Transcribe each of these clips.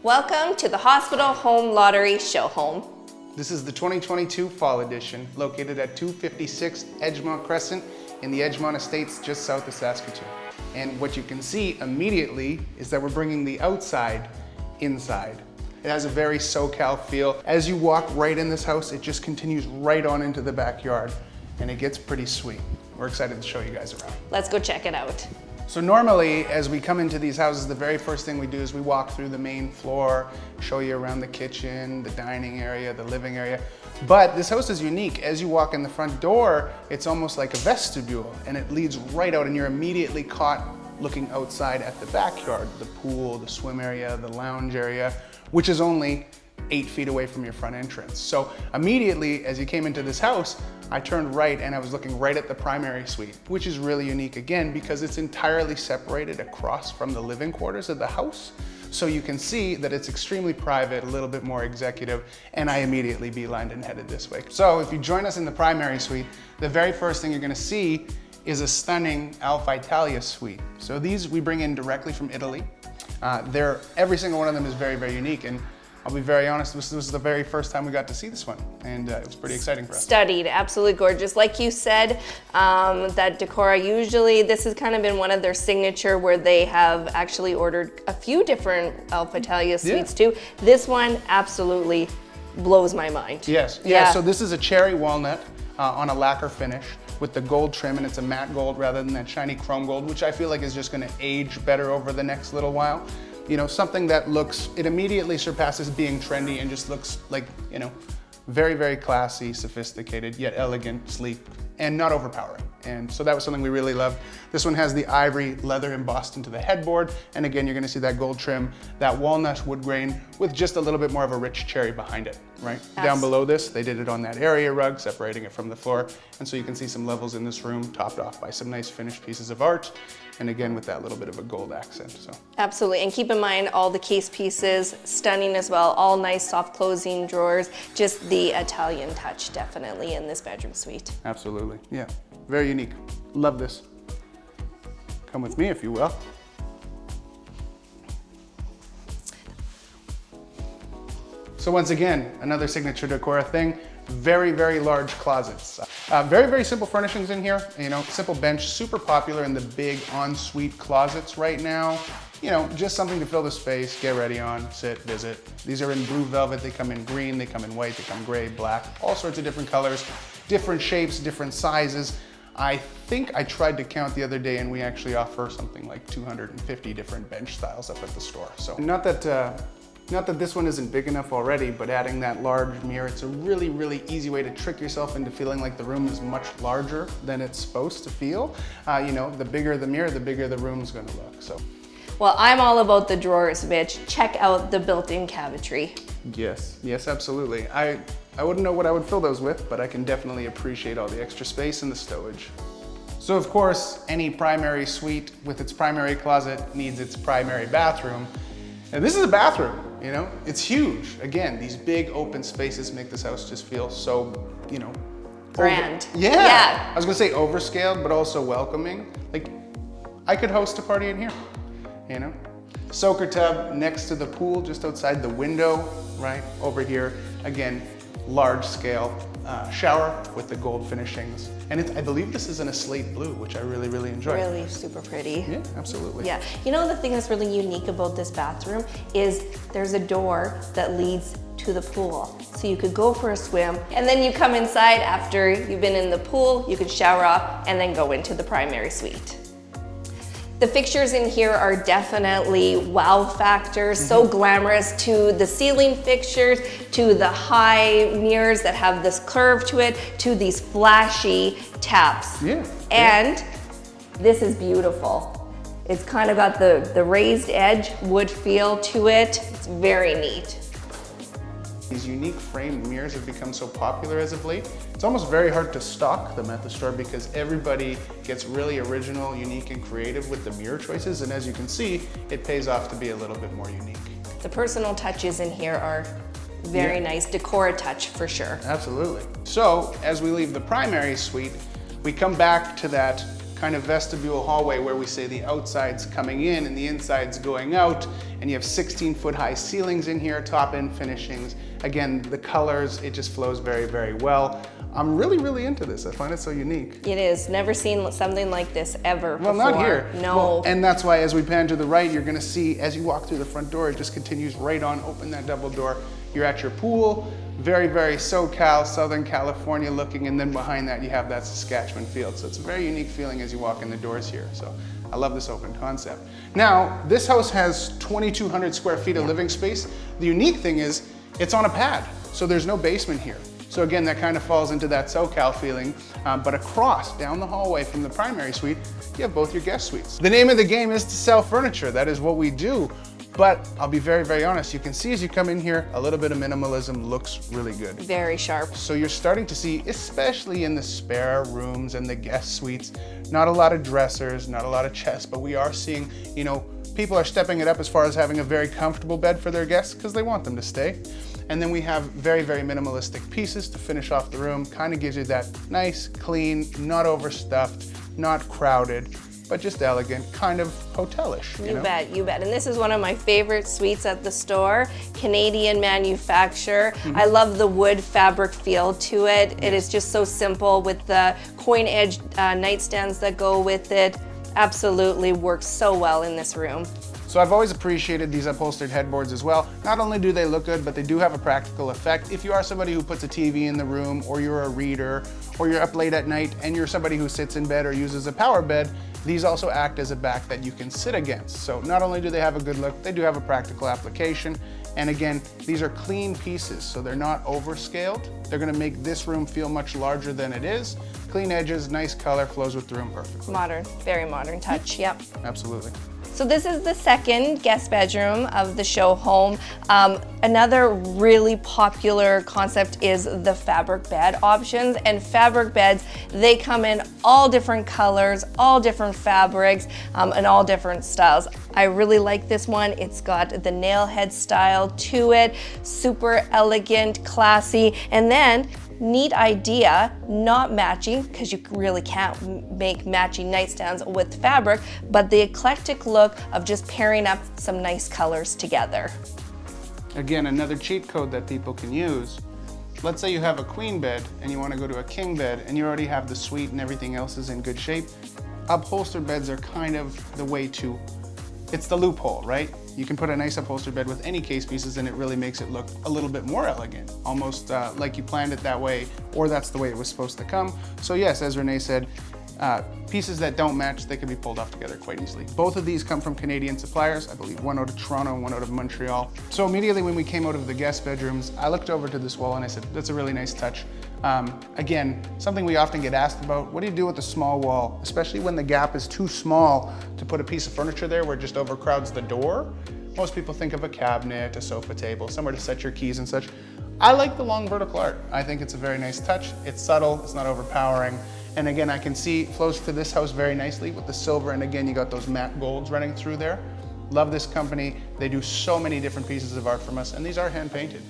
Welcome to the Hospital Home Lottery Show Home. This is the 2022 Fall Edition, located at 256 Edgemont Crescent in the Edgemont Estates just south of Saskatoon. And what you can see immediately is that we're bringing the outside inside. It has a very SoCal feel. As you walk right in this house, it just continues right on into the backyard, and it gets pretty sweet. We're excited to show you guys around. Let's go check it out. So normally, as we come into these houses, the very first thing we do is we walk through the main floor, show you around the kitchen, the dining area, the living area. But this house is unique. As you walk in the front door, it's almost like a vestibule, and it leads right out, and you're immediately caught looking outside at the backyard, the pool, the swim area, the lounge area, which is only 8 feet away from your front entrance. So immediately, as you came into this house, I turned right and I was looking right at the primary suite, which is really unique again because it's entirely separated across from the living quarters of the house. So you can see that it's extremely private, a little bit more executive, and I immediately beelined and headed this way. So if you join us in the primary suite, the very first thing you're gonna see is a stunning Alpha Italia suite. So these we bring in directly from Italy. Every single one of them is very, very unique. And I'll be very honest, this was the very first time we got to see this one, and it was pretty exciting for us. Studied, absolutely gorgeous. Like you said, that Decora, usually this has kind of been one of their signature where they have actually ordered a few different Alpha Italia suites too. This one absolutely blows my mind. Yes, yeah. So this is a cherry walnut on a lacquer finish with the gold trim, and it's a matte gold rather than that shiny chrome gold, which I feel like is just gonna age better over the next little while. You know, something that it immediately surpasses being trendy and just looks like, you know, very, very classy, sophisticated, yet elegant, sleek, and not overpowering. And so that was something we really loved. This one has the ivory leather embossed into the headboard. And again, you're gonna see that gold trim, that walnut wood grain with just a little bit more of a rich cherry behind it, right? Down below this, they did it on that area rug, separating it from the floor. And so you can see some levels in this room topped off by some nice finished pieces of art. And again, with that little bit of a gold accent, so. Absolutely, and keep in mind all the case pieces, stunning as well, all nice soft closing drawers, just the Italian touch definitely in this bedroom suite. Absolutely, yeah, very unique. Love this. Come with me if you will. So once again, another signature Decora thing, very, very large closets. Very, very simple furnishings in here. You know, simple bench, super popular in the big ensuite closets right now. You know, just something to fill the space, get ready on, sit, visit. These are in blue velvet, they come in green, they come in white, they come gray, black, all sorts of different colors, different shapes, different sizes. I think I tried to count the other day and we actually offer something like 250 different bench styles up at the store. So not that this one isn't big enough already, but adding that large mirror, it's a really, really easy way to trick yourself into feeling like the room is much larger than it's supposed to feel. You know, the bigger the mirror, the bigger the room's gonna look, so. Well, I'm all about the drawers, Mitch. Check out the built-in cabinetry. Yes, yes, absolutely. I wouldn't know what I would fill those with, but I can definitely appreciate all the extra space and the stowage. So of course, any primary suite with its primary closet needs its primary bathroom. And this is a bathroom, you know? It's huge. Again, these big open spaces make this house just feel so, you know, grand. Yeah. I was gonna say overscaled, but also welcoming. Like, I could host a party in here, you know? Soaker tub next to the pool, just outside the window, right? Over here, again, large scale shower with the gold finishings. And I believe this is in a slate blue, which I really, really enjoy. Really super pretty. Yeah, absolutely. Yeah, you know the thing that's really unique about this bathroom is there's a door that leads to the pool. So you could go for a swim and then you come inside after you've been in the pool, you could shower off and then go into the primary suite. The fixtures in here are definitely wow factors, so glamorous, to the ceiling fixtures, to the high mirrors that have this curve to it, to these flashy taps. Yeah. And this is beautiful. It's kind of got the raised edge wood feel to it. It's very neat. These unique framed mirrors have become so popular as of late. It's almost very hard to stock them at the store because everybody gets really original, unique, and creative with the mirror choices. And as you can see, it pays off to be a little bit more unique. The personal touches in here are very nice. Decora touch for sure. Absolutely. So as we leave the primary suite, we come back to that kind of vestibule hallway where we say the outside's coming in and the inside's going out. and you have 16-foot high ceilings in here, top-end finishings. Again, the colors, it just flows very, very well. I'm really, really into this. I find it so unique. It is. Never seen something like this ever before. Well, not here. No. Well, and that's why as we pan to the right, you're gonna see, as you walk through the front door, it just continues right on, open that double door. You're at your pool, very, very SoCal, Southern California looking, and then behind that you have that Saskatchewan field. So it's a very unique feeling as you walk in the doors here. So I love this open concept. Now, this house has 2,200 square feet of living space. The unique thing is it's on a pad, so there's no basement here. So again, that kind of falls into that SoCal feeling, but across, down the hallway from the primary suite, you have both your guest suites. The name of the game is to sell furniture. That is what we do. But I'll be very, very honest. You can see as you come in here, a little bit of minimalism looks really good. Very sharp. So you're starting to see, especially in the spare rooms and the guest suites, not a lot of dressers, not a lot of chests, but we are seeing, you know, people are stepping it up as far as having a very comfortable bed for their guests because they want them to stay. And then we have very, very minimalistic pieces to finish off the room. Kind of gives you that nice, clean, not overstuffed, not crowded, but just elegant, kind of hotelish. You bet, you bet. And this is one of my favorite suites at the store, Canadian manufacture. I love the wood fabric feel to it. It is just so simple with the coin edge nightstands that go with it. Absolutely works so well in this room. So I've always appreciated these upholstered headboards as well. Not only do they look good, but they do have a practical effect. If you are somebody who puts a TV in the room, or you're a reader, or you're up late at night and you're somebody who sits in bed or uses a power bed, these also act as a back that you can sit against. So not only do they have a good look, they do have a practical application. And again, these are clean pieces, so they're not overscaled. They're gonna make this room feel much larger than it is. Clean edges, nice color, flows with the room perfectly. Modern, very modern touch, yep. Absolutely. So this is the second guest bedroom of the show home. Another really popular concept is the fabric bed options, and fabric beds, they come in all different colors, all different fabrics, and all different styles. I really like this one. It's got the nail head style to it, super elegant, classy, and then neat idea, not matching, because you really can't make matching nightstands with fabric, but the eclectic look of just pairing up some nice colors together. Again, another cheat code that people can use. Let's say you have a queen bed and you want to go to a king bed and you already have the suite and everything else is in good shape. Upholstered beds are kind of the way to, it's the loophole, right? You can put a nice upholstered bed with any case pieces and it really makes it look a little bit more elegant, almost like you planned it that way, or that's the way it was supposed to come. So yes, as Renee said, pieces that don't match, they can be pulled off together quite easily. Both of these come from Canadian suppliers, I believe one out of Toronto and one out of Montreal. So immediately when we came out of the guest bedrooms, I looked over to this wall and I said, that's a really nice touch. Again, something we often get asked about, what do you do with a small wall? Especially when the gap is too small to put a piece of furniture there where it just overcrowds the door. Most people think of a cabinet, a sofa table, somewhere to set your keys and such. I like the long vertical art. I think it's a very nice touch. It's subtle, it's not overpowering. And again, I can see it flows to this house very nicely with the silver, and again, you got those matte golds running through there. Love this company. They do so many different pieces of art from us, and these are hand painted.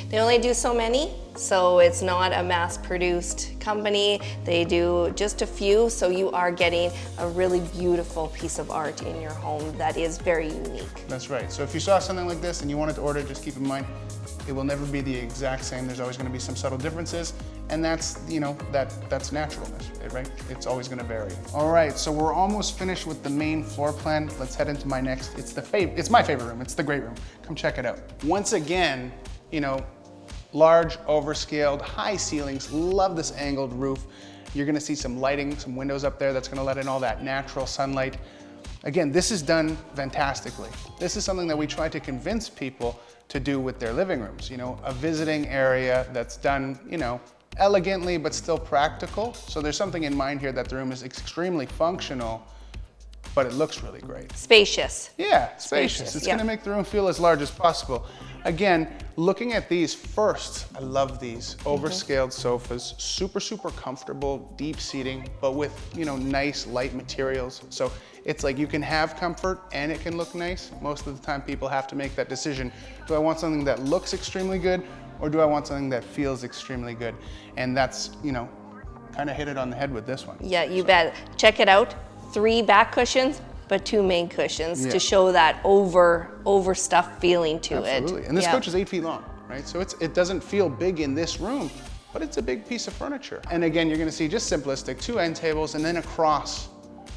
They only do so many, so it's not a mass-produced company. They do just a few, so you are getting a really beautiful piece of art in your home that is very unique. That's right. So if you saw something like this and you wanted to order it, just keep in mind, it will never be the exact same. There's always going to be some subtle differences, and that's, you know, that's naturalness, right? It's always going to vary. All right, so we're almost finished with the main floor plan. Let's head into my next. It's my favorite room. It's the great room. Come check it out. Once again, you know, large, overscaled, high ceilings. Love this angled roof. You're going to see some lighting, some windows up there that's going to let in all that natural sunlight. Again, this is done fantastically. This is something that we try to convince people to do with their living rooms. You know, a visiting area that's done, you know, elegantly but still practical. So there's something in mind here that the room is extremely functional, but it looks really great. Spacious. Yeah, spacious. It's gonna make the room feel as large as possible. Again, looking at these first, I love these overscaled sofas, super, super comfortable, deep seating, but with, you know, nice light materials. So it's like you can have comfort and it can look nice. Most of the time people have to make that decision. Do I want something that looks extremely good, or do I want something that feels extremely good? And that's, you know, kind of hit it on the head with this one. Yeah, you bet. Check it out. 3 back cushions, but 2 main cushions Yeah. to show that overstuffed feeling to it. Absolutely. And this Yeah. coach is 8 feet long, right? So it doesn't feel big in this room, but it's a big piece of furniture. And again, you're gonna see just simplistic 2 end tables and then across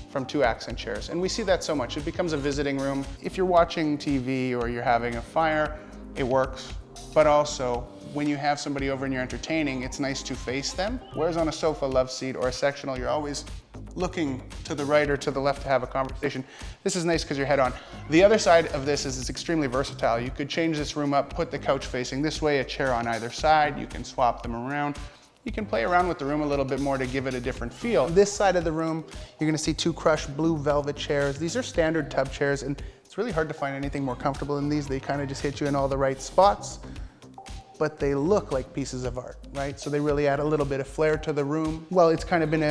from 2 accent chairs. And we see that so much. It becomes a visiting room. If you're watching TV or you're having a fire, it works. But also, when you have somebody over and you're entertaining, it's nice to face them. Whereas on a sofa, love seat, or a sectional, you're always looking to the right or to the left to have a conversation. This is nice because you're head on. The other side of this is it's extremely versatile. You could change this room up, put the couch facing this way, a chair on either side. You can swap them around. You can play around with the room a little bit more to give it a different feel. This side of the room, you're gonna see 2 crushed blue velvet chairs. These are standard tub chairs, and it's really hard to find anything more comfortable than these. They kind of just hit you in all the right spots, but they look like pieces of art, right? So they really add a little bit of flair to the room. Well, it's kind of been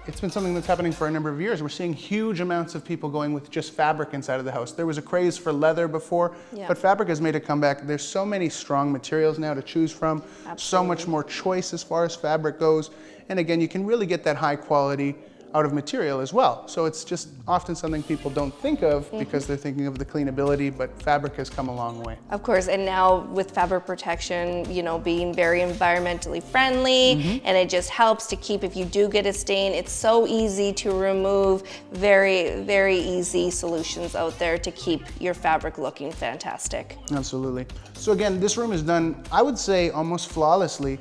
it's been something that's happening for a number of years. We're seeing huge amounts of people going with just fabric inside of the house. There was a craze for leather before, Yeah. but fabric has made a comeback. There's so many strong materials now to choose from, so Absolutely. much more choice as far as fabric goes. And again, you can really get that high quality out of material as well. So it's just often something people don't think of because they're thinking of the cleanability, but fabric has come a long way. Of course, and now with fabric protection, you know, being very environmentally friendly, and it just helps to keep, if you do get a stain, it's so easy to remove. Very, very easy solutions out there to keep your fabric looking fantastic. Absolutely. So again, this room is done, I would say, almost flawlessly.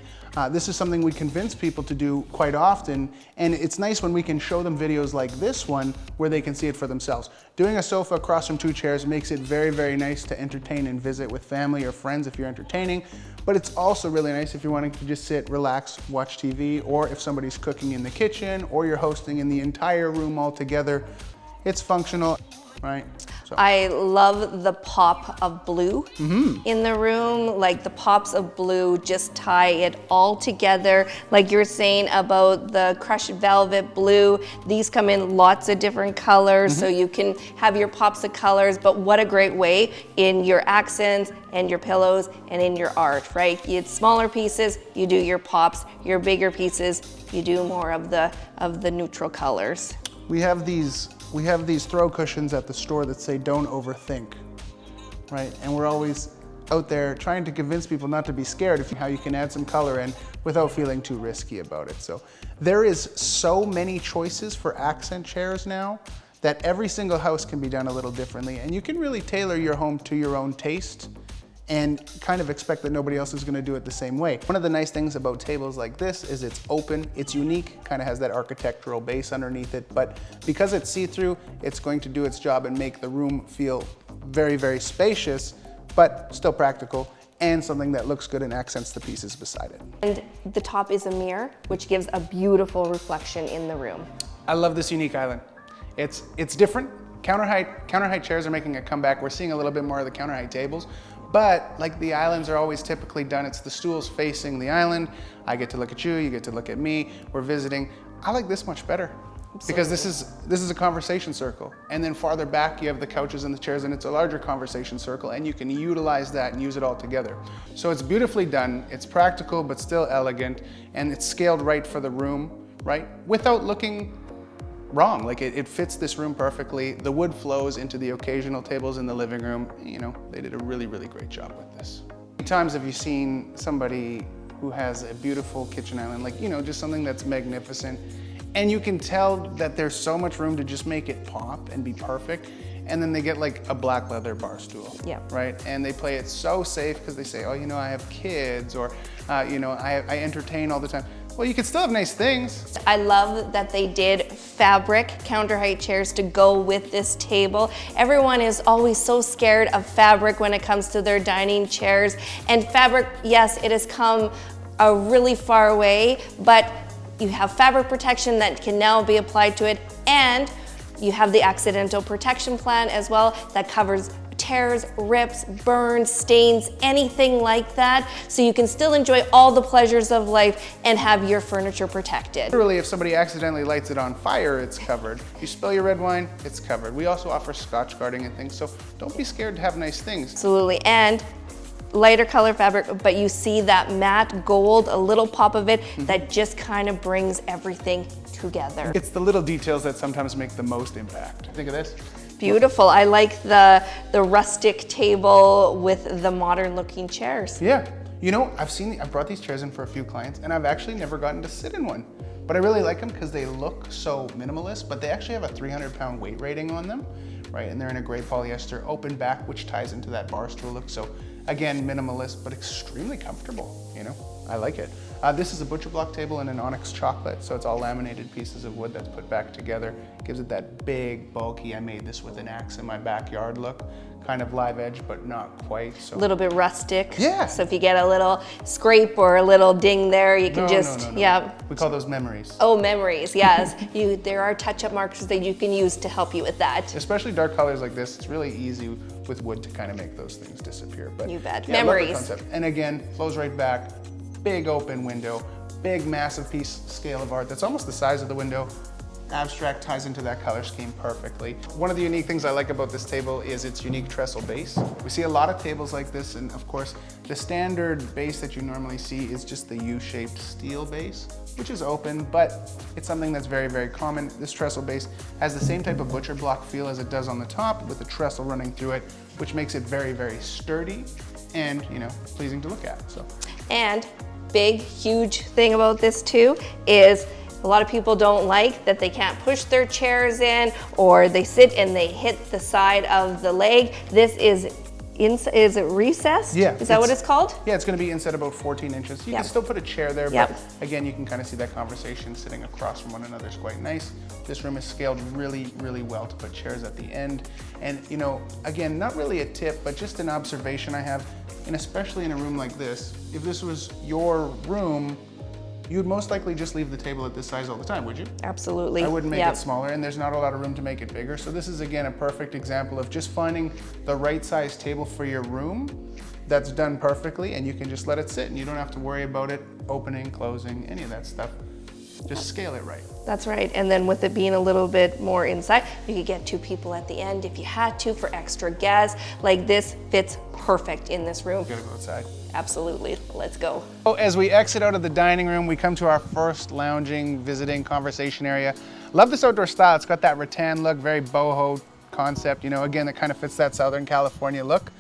This is something we convince people to do quite often, and it's nice when we can show them videos like this one where they can see it for themselves. Doing a sofa across from 2 chairs makes it very, very nice to entertain and visit with family or friends if you're entertaining, but it's also really nice if you're wanting to just sit, relax, watch TV, or if somebody's cooking in the kitchen, or you're hosting in the entire room all together. It's functional, right? So. I love the pop of blue in the room. Like the pops of blue just tie it all together. Like you're saying about the crushed velvet blue, these come in lots of different colors, so you can have your pops of colors, but what a great way in your accents and your pillows and in your art, right? It's smaller pieces, you do your pops, your bigger pieces, you do more of the neutral colors. We have these throw cushions at the store that say don't overthink, right? And we're always out there trying to convince people not to be scared of how you can add some color in without feeling too risky about it. So there is so many choices for accent chairs now that every single house can be done a little differently, and you can really tailor your home to your own taste and kind of expect that nobody else is gonna do it the same way. One of the nice things about tables like this is it's open, it's unique, kind of has that architectural base underneath it, but because it's see-through, it's going to do its job and make the room feel very, very spacious, but still practical, and something that looks good and accents the pieces beside it. And the top is a mirror, which gives a beautiful reflection in the room. I love this unique island. It's different. Counter height chairs are making a comeback. We're seeing a little bit more of the counter height tables. But like the islands are always typically done, it's the stools facing the island. I get to look at you, you get to look at me, we're visiting. I like this much better. Absolutely. Because this is a conversation circle. And then farther back you have the couches and the chairs, and it's a larger conversation circle, and you can utilize that and use it all together. So it's beautifully done, it's practical but still elegant, and it's scaled right for the room, right? Without looking wrong. Like it fits this room perfectly. The wood flows into the occasional tables in the living room. You know, they did a really, really great job with this. How many times have you seen somebody who has a beautiful kitchen island, like, you know, just something that's magnificent, and you can tell that there's so much room to just make it pop and be perfect, and then they get like a black leather bar stool, right? And they play it so safe because they say, oh, you know, I have kids, or, you know, I entertain all the time. Well, you can still have nice things. I love that they did fabric counter height chairs to go with this table. Everyone is always so scared of fabric when it comes to their dining chairs. And fabric, yes, it has come a really far way, but you have fabric protection that can now be applied to it, and you have the accidental protection plan as well that covers tears, rips, burns, stains, anything like that, so you can still enjoy all the pleasures of life and have your furniture protected. Literally, if somebody accidentally lights it on fire, it's covered. You spill your red wine, it's covered. We also offer Scotch guarding and things, so don't be scared to have nice things. Absolutely, and lighter color fabric, but you see that matte gold, a little pop of it, that just kind of brings everything together. It's the little details that sometimes make the most impact. Think of this. Beautiful. I like the rustic table with the modern looking chairs. Yeah. You know, I've brought these chairs in for a few clients and I've actually never gotten to sit in one. But I really like them because they look so minimalist, but they actually have a 300-pound weight rating on them, right? And they're in a gray polyester open back, which ties into that bar stool look. So again, minimalist, but extremely comfortable, you know? I like it. This is a butcher block table in an onyx chocolate, so it's all laminated pieces of wood that's put back together. Gives it that big, bulky, I made this with an axe in my backyard look. Kind of live edge, but not quite. So. A little bit rustic. Yeah. So if you get a little scrape or a little ding there, you can No. yeah. We call those memories. Oh, memories, yes. There are touch-up markers that you can use to help you with that. Especially dark colors like this, it's really easy with wood to kind of make those things disappear. But you bet. Yeah, Memories. I love the concept. And again, flows right back, big open window, big massive piece scale of art that's almost the size of the window. Abstract ties into that color scheme perfectly. One of the unique things I like about this table is its unique trestle base. We see a lot of tables like this, and of course, the standard base that you normally see is just the U-shaped steel base, which is open, but it's something that's very, very common. This trestle base has the same type of butcher block feel as it does on the top, with the trestle running through it, which makes it very, very sturdy and, you know, pleasing to look at. So. And big, huge thing about this too is a lot of people don't like that they can't push their chairs in, or they sit and they hit the side of the leg. This is it recessed? Yeah. Is that what it's called? Yeah, it's going to be inside about 14 inches. You can still put a chair there, but again, you can kind of see that conversation sitting across from one another is quite nice. This room is scaled really, really well to put chairs at the end. And, you know, again, not really a tip, but just an observation I have, and especially in a room like this, if this was your room, you'd most likely just leave the table at this size all the time, would you? Absolutely. I wouldn't make it smaller, and there's not a lot of room to make it bigger. So this is, again, a perfect example of just finding the right size table for your room that's done perfectly, and you can just let it sit, and you don't have to worry about it opening, closing, any of that stuff. Just scale it right. That's right. And then with it being a little bit more inside, you could get 2 people at the end if you had to for extra guests. Like this fits perfect in this room. You gotta go outside. Absolutely. Let's go. Oh, as we exit out of the dining room, we come to our first lounging, visiting, conversation area. Love this outdoor style. It's got that rattan look, very boho concept, you know, again, that kind of fits that Southern California look.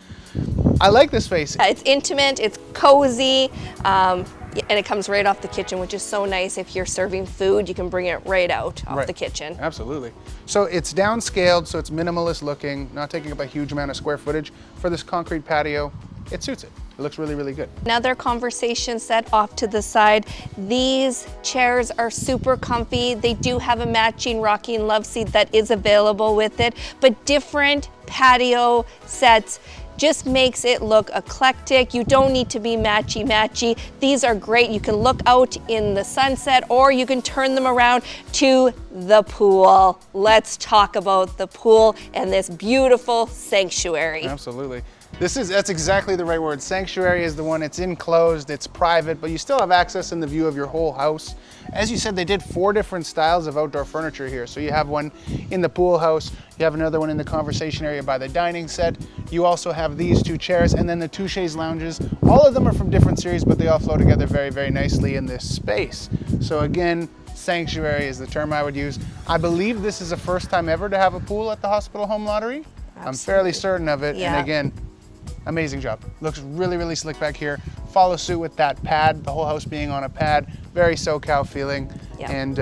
I like this space. It's intimate, it's cozy, and it comes right off the kitchen, which is so nice. If you're serving food, you can bring it right out off the kitchen. Absolutely. So it's downscaled, so it's minimalist looking, not taking up a huge amount of square footage. For this concrete patio, it suits it. It looks really, really good. Another conversation set off to the side. These chairs are super comfy. They do have a matching rocking love seat that is available with it, but different patio sets just makes it look eclectic. You don't need to be matchy-matchy. These are great. You can look out in the sunset, or you can turn them around to the pool. Let's talk about the pool and this beautiful sanctuary. Absolutely. That's exactly the right word. Sanctuary is the one. It's enclosed, it's private, but you still have access in the view of your whole house. As you said, they did 4 different styles of outdoor furniture here. So you have one in the pool house, you have another one in the conversation area by the dining set. You also have these 2 chairs, and then the 2 chaise lounges. All of them are from different series, but they all flow together very, very nicely in this space. So again, sanctuary is the term I would use. I believe this is the first time ever to have a pool at the Hospital Home Lottery. Absolutely. I'm fairly certain of it. Yeah. And again, amazing job. Looks really, really slick back here. Follow suit with that pad, the whole house being on a pad. Very SoCal feeling. Yep. And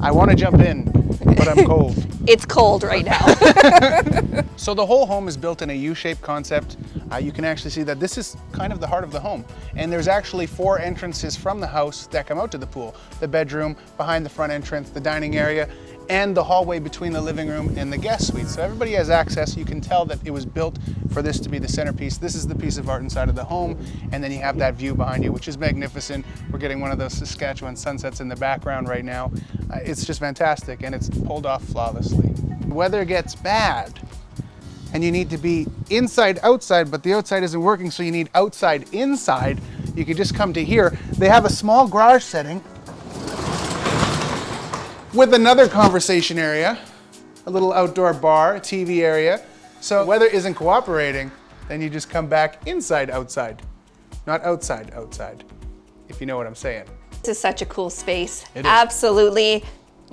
I want to jump in, but I'm cold. It's cold right now. So the whole home is built in a U-shaped concept. You can actually see that this is kind of the heart of the home. And there's actually 4 entrances from the house that come out to the pool. The bedroom, behind the front entrance, the dining area, and the hallway between the living room and the guest suite. So everybody has access. You can tell that it was built for this to be the centerpiece. This is the piece of art inside of the home, and then you have that view behind you, which is magnificent. We're getting one of those Saskatchewan sunsets in the background right now. It's just fantastic, and it's pulled off flawlessly. The weather gets bad, and you need to be inside, outside, but the outside isn't working, so you need outside, inside. You can just come to here. They have a small garage setting with another conversation area, a little outdoor bar, TV area. So if weather isn't cooperating, then you just come back inside, outside, not outside, outside, if you know what I'm saying. This is such a cool space. It is. Absolutely.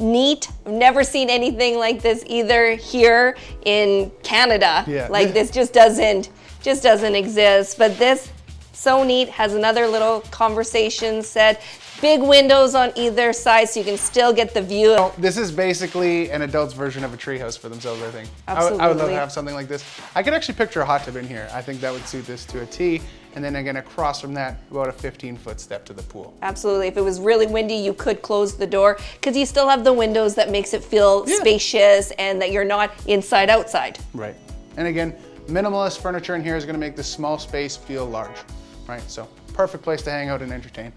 neat. I've never seen anything like this either here in Canada. Yeah. Like this just doesn't exist. But this, so neat, has another little conversation set. Big windows on either side so you can still get the view. This is basically an adult's version of a treehouse for themselves, I think. Absolutely. I would love to have something like this. I could actually picture a hot tub in here. I think that would suit this to a T. And then again, across from that, about a 15-foot step to the pool. Absolutely. If it was really windy, you could close the door because you still have the windows that makes it feel spacious and that you're not inside outside. Right. And again, minimalist furniture in here is going to make this small space feel large, right? So perfect place to hang out and entertain.